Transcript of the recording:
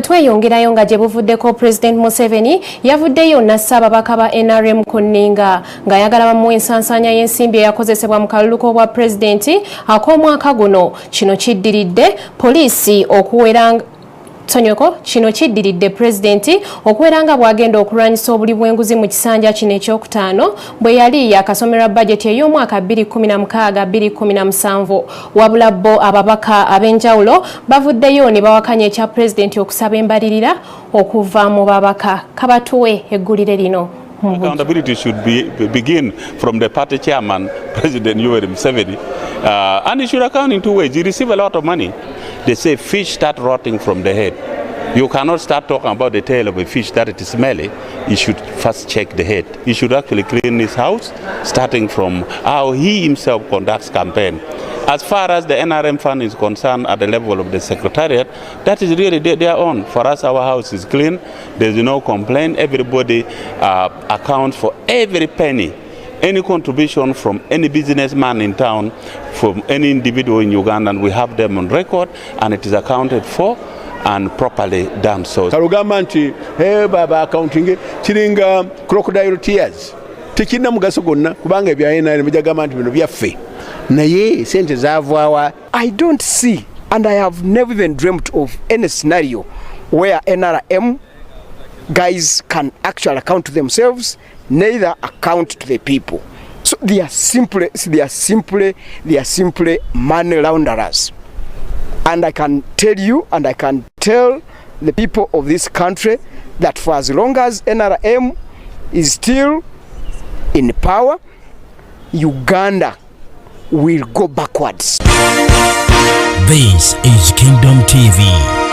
Tweyongerayo nga gye buvuddeko President Museveni yavuddeyo n'Ssaababaka ba NRM ku Nninga ng'ayagala bamuwa ensansanya y'ensimbi eyakozesebwa mu kalulu k'obwa pulezidenti ak'omwaka guno. Kino kiddiridde poliisi okuweranga kino kiddiridde pulezidenti okubeera nga bw'agenda okulwanyisa obuli bw'enguzi mu kisanja kino ekyokutaano bwe yali yakasomerwa bajeti ey'omwaka 2016-2017 wabula bo ababaka ab'enjawulo bavuddeyo ne bawakanya ekya pulezidenti okusaba Embalirira okuva mu babaka. Kabatuwe eggulire lino. Accountability should begin from the party chairman, President Yoweri Museveni, and he should account in two ways. He receives a lot of money. They say fish start rotting from the head. You cannot start talking about the tail of a fish that it is smelly. You should first check the head. He should actually clean his house, starting from how he himself conducts campaign. As far as the NRM fund is concerned at the level of the Secretariat, that is really their own. For us, our house is clean. There's no complaint. Everybody accounts for every penny. Any contribution from any businessman in town, from any individual in Uganda, and we have them on record, and it is accounted for and properly done so. Kalugamba nti baba accounting kiringa crocodile tears. Tekina mugaso gonna kubanga ebya NRM bijagamba nti bino byaffe. Naye sente zavaawa. I don't see, and I have never even dreamt of any scenario where NRM guys can actually account to themselves, neither account to the people. So they are simply money launderers. And I can tell you, and I can tell the people of this country that for as long as NRM is still in power, Uganda will go backwards. This is Kingdom TV.